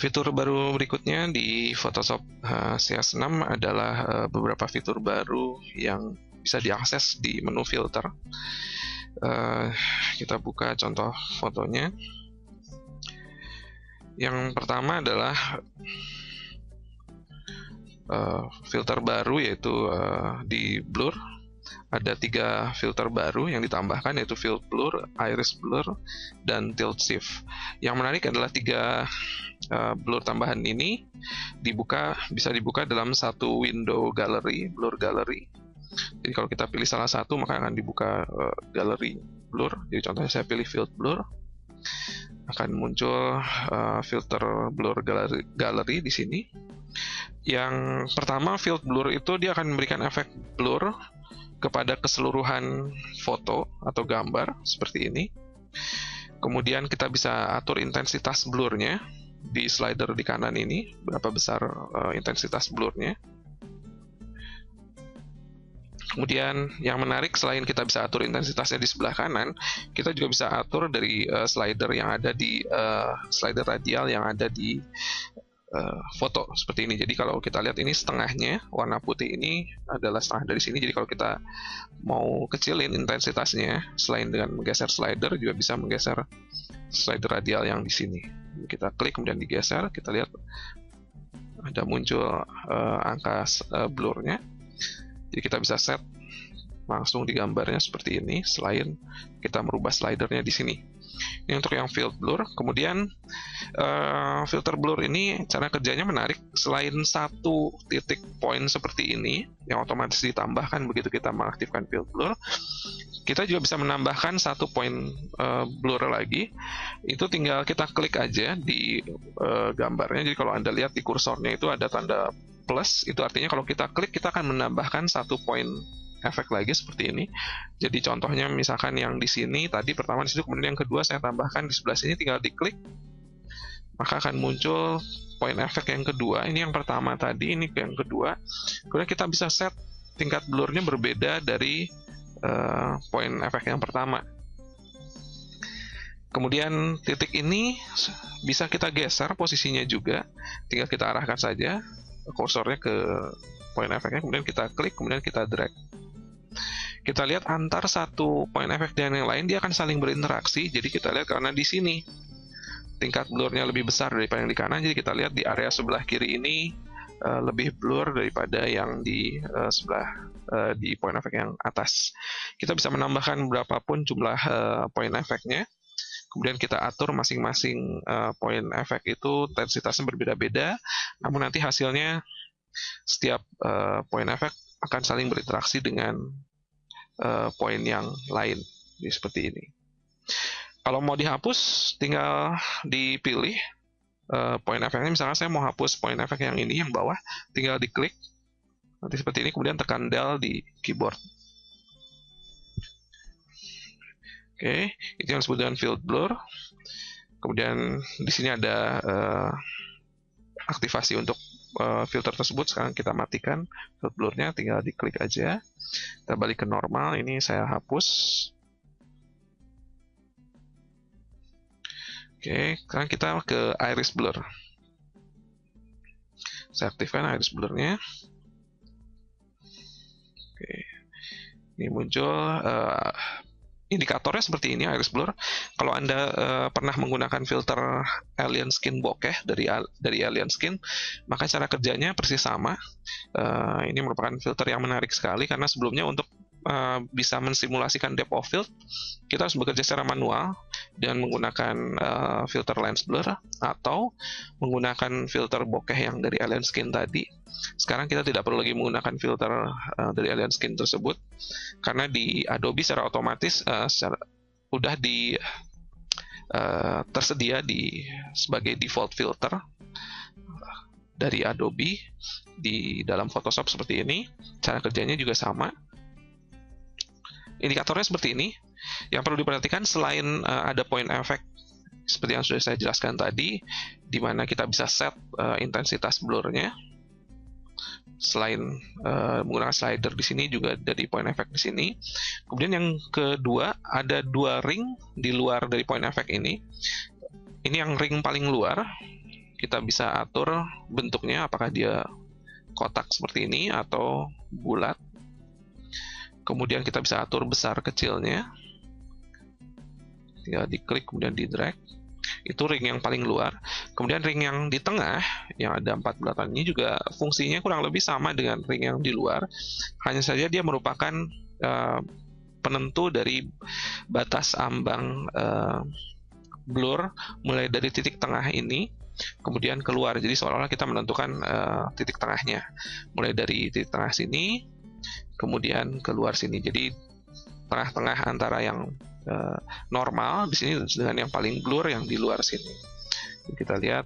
Fitur baru berikutnya di Photoshop CS6 adalah beberapa fitur baru yang bisa diakses di menu filter. Kita buka contoh fotonya. Yang pertama adalah filter baru, yaitu di blur. Ada 3 filter baru yang ditambahkan, yaitu fill blur, iris blur, dan tilt shift. Yang menarik adalah 3 blur tambahan ini bisa dibuka dalam satu window gallery, blur gallery. Jadi kalau kita pilih salah satu, maka akan dibuka gallery blur. Jadi contohnya saya pilih fill blur, akan muncul filter blur gallery di sini. Yang pertama, fill blur itu dia akan memberikan efek blur kepada keseluruhan foto atau gambar seperti ini. Kemudian kita bisa atur intensitas blurnya di slider di kanan ini, berapa besar intensitas blurnya. Kemudian yang menarik, selain kita bisa atur intensitasnya di sebelah kanan, kita juga bisa atur dari slider yang ada di slider radial yang ada di foto seperti ini. Jadi kalau kita lihat ini setengahnya, warna putih ini adalah setengah dari sini. Jadi kalau kita mau kecilin intensitasnya, selain dengan menggeser slider, juga bisa menggeser slider radial yang di sini. Kita klik kemudian digeser, kita lihat ada muncul angka blurnya. Jadi kita bisa set langsung di gambarnya seperti ini, selain kita merubah slidernya di sini. Ini untuk yang fill blur. Kemudian filter blur ini cara kerjanya menarik. Selain satu titik point seperti ini yang otomatis ditambahkan begitu kita mengaktifkan fill blur, kita juga bisa menambahkan satu point blur lagi. Itu tinggal kita klik aja di gambarnya. Jadi kalau Anda lihat di kursornya itu ada tanda plus, itu artinya kalau kita klik, kita akan menambahkan satu point efek lagi seperti ini. Jadi contohnya misalkan yang di sini tadi pertama di situ, kemudian yang kedua saya tambahkan di sebelah sini, tinggal diklik maka akan muncul point efek yang kedua. Ini yang pertama tadi, ini yang kedua. Kemudian kita bisa set tingkat blurnya berbeda dari point efek yang pertama. Kemudian titik ini bisa kita geser posisinya juga, tinggal kita arahkan saja kursornya ke point efeknya, kemudian kita klik, kemudian kita drag. Kita lihat antar satu point efek dan yang lain dia akan saling berinteraksi. Jadi kita lihat karena di sini tingkat blurnya lebih besar daripada yang di kanan, jadi kita lihat di area sebelah kiri ini lebih blur daripada yang di sebelah di point efek yang atas. Kita bisa menambahkan berapapun jumlah point efeknya. Kemudian kita atur masing-masing point efek itu intensitasnya berbeda-beda, namun nanti hasilnya setiap point efek akan saling berinteraksi dengan poin yang lain, seperti ini. Kalau mau dihapus, tinggal dipilih poin efeknya. Misalnya saya mau hapus poin efek yang ini, yang bawah, tinggal diklik nanti seperti ini, kemudian tekan Del di keyboard. Oke, itu yang disebut dengan fill blur. Kemudian di sini ada aktivasi untuk filter tersebut. Sekarang kita matikan fill blurnya, tinggal diklik aja. Kita balik ke normal, ini saya hapus. Oke, sekarang kita ke iris blur. Saya aktifkan iris blurnya. Oke, ini muncul indikatornya seperti ini, iris blur. Kalau Anda pernah menggunakan filter Alien Skin bokeh dari Alien Skin, maka cara kerjanya persis sama. Ini merupakan filter yang menarik sekali, karena sebelumnya untuk bisa mensimulasikan depth of field, kita harus bekerja secara manual dan menggunakan filter lens blur atau menggunakan filter bokeh yang dari Alien Skin tadi. Sekarang kita tidak perlu lagi menggunakan filter dari Alien Skin tersebut, karena di Adobe secara otomatis udah tersedia sebagai default filter dari Adobe di dalam Photoshop seperti ini. Cara kerjanya juga sama. Indikatornya seperti ini. Yang perlu diperhatikan, selain ada point effect seperti yang sudah saya jelaskan tadi, di mana kita bisa set intensitas blurnya. Selain menggunakan slider di sini, juga ada di point effect di sini. Kemudian yang kedua, ada 2 ring di luar dari point effect ini. Ini yang ring paling luar. kita bisa atur bentuknya, apakah dia kotak seperti ini atau bulat. Kemudian kita bisa atur besar kecilnya, tinggal diklik kemudian di drag. Itu ring yang paling luar. Kemudian ring yang di tengah yang ada 4 bulatan ini juga fungsinya kurang lebih sama dengan ring yang di luar, hanya saja dia merupakan penentu dari batas ambang blur mulai dari titik tengah ini kemudian keluar. Jadi seolah-olah kita menentukan titik tengahnya mulai dari titik tengah sini kemudian keluar sini. Jadi tengah-tengah antara yang normal di sini dengan yang paling blur yang di luar sini. Jadi kita lihat,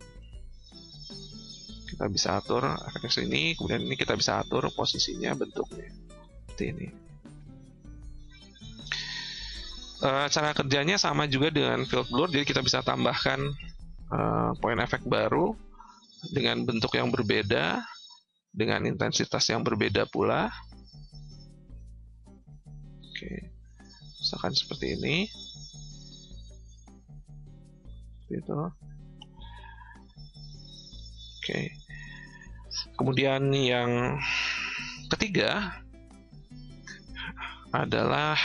kita bisa atur efek sini, kemudian ini kita bisa atur posisinya, bentuknya seperti ini. Cara kerjanya sama juga dengan field blur, jadi kita bisa tambahkan point effect baru dengan bentuk yang berbeda, dengan intensitas yang berbeda pula. Oke, misalkan seperti ini, gitu. Oke. Kemudian yang ketiga adalah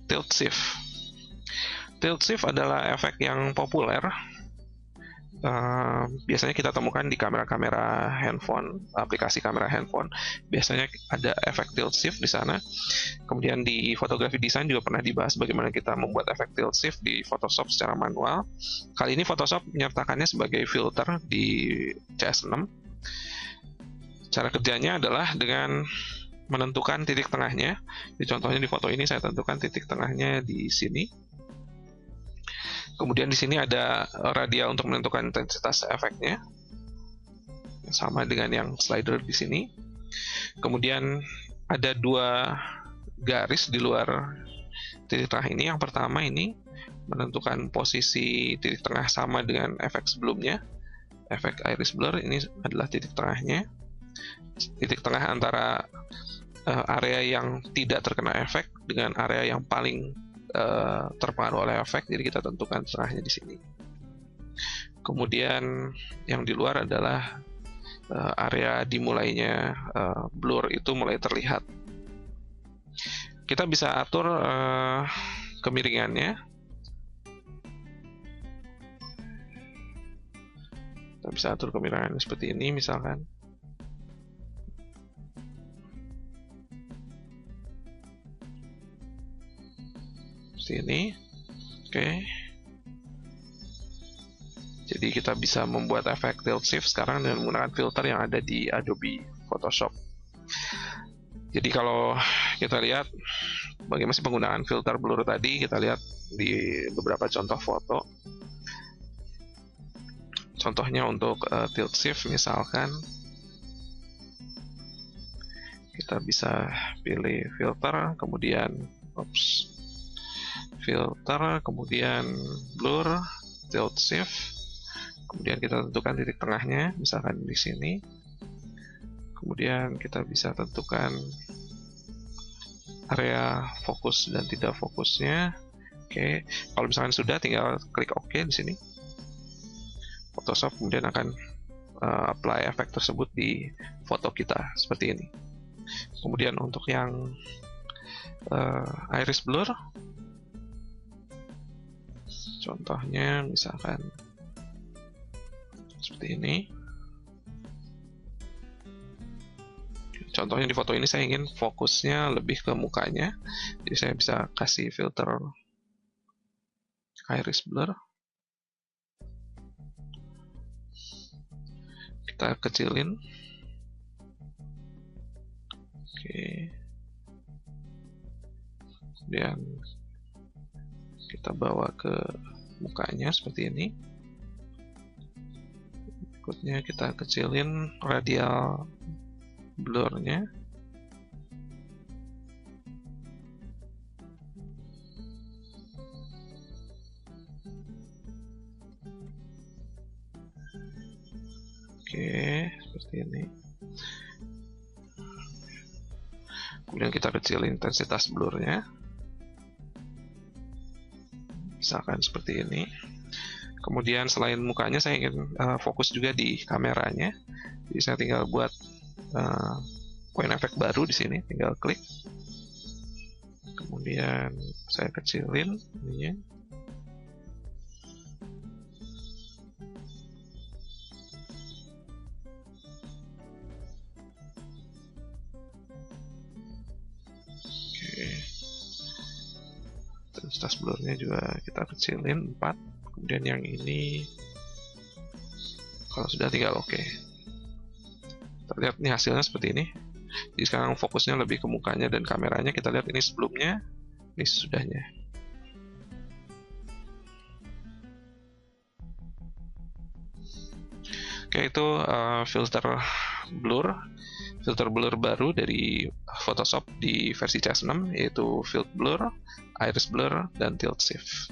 tilt shift. Tilt shift adalah efek yang populer. Biasanya kita temukan di kamera-kamera handphone, aplikasi kamera handphone. Biasanya ada efek tilt shift di sana. Kemudian di fotografi desain juga pernah dibahas bagaimana kita membuat efek tilt shift di Photoshop secara manual. Kali ini Photoshop menyertakannya sebagai filter di CS6. Cara kerjanya adalah dengan menentukan titik tengahnya. Jadi contohnya di foto ini saya tentukan titik tengahnya di sini. Kemudian di sini ada radial untuk menentukan intensitas efeknya, sama dengan yang slider di sini. Kemudian ada 2 garis di luar titik tengah ini. Yang pertama ini menentukan posisi titik tengah sama dengan efek sebelumnya, efek iris blur. Ini adalah titik tengahnya, titik tengah antara area yang tidak terkena efek dengan area yang paling terpengaruh oleh efek. Jadi kita tentukan tengahnya di sini. Kemudian yang di luar adalah area dimulainya blur itu mulai terlihat. Kita bisa atur kemiringannya. Kita bisa atur kemiringannya seperti ini misalkan. Ini, oke. Jadi kita bisa membuat efek tilt shift sekarang dengan menggunakan filter yang ada di Adobe Photoshop. Jadi kalau kita lihat bagaimana sih penggunaan filter blur tadi, kita lihat di beberapa contoh foto. Contohnya untuk tilt shift misalkan, kita bisa pilih filter, kemudian filter, kemudian blur, tilt shift, kemudian kita tentukan titik tengahnya, misalkan di sini. Kemudian kita bisa tentukan area fokus dan tidak fokusnya. Oke, kalau misalkan sudah, tinggal klik OK di sini. Photoshop kemudian akan apply efek tersebut di foto kita seperti ini. Kemudian untuk yang iris blur, contohnya misalkan seperti ini. Contohnya di foto ini saya ingin fokusnya lebih ke mukanya, jadi saya bisa kasih filter iris blur. Kita kecilin. Oke. Kemudian kita bawa ke mukanya seperti ini. Berikutnya kita kecilin radial blurnya. Oke, seperti ini. Kemudian kita kecilin intensitas blurnya. Misalkan seperti ini. Kemudian selain mukanya saya ingin fokus juga di kameranya. Jadi saya tinggal buat point effect baru di sini, tinggal klik. Kemudian saya kecilin ininya. Oke. Intensitas blurnya juga kita kecilin 4. Kemudian yang ini kalau sudah tinggal oke. Kita lihat nih hasilnya seperti ini. Jadi sekarang fokusnya lebih ke mukanya dan kameranya. Kita lihat ini sebelumnya, ini sesudahnya. Oke, itu filter blur baru dari Photoshop di versi CS6, yaitu Field Blur, Iris Blur, dan Tilt Shift.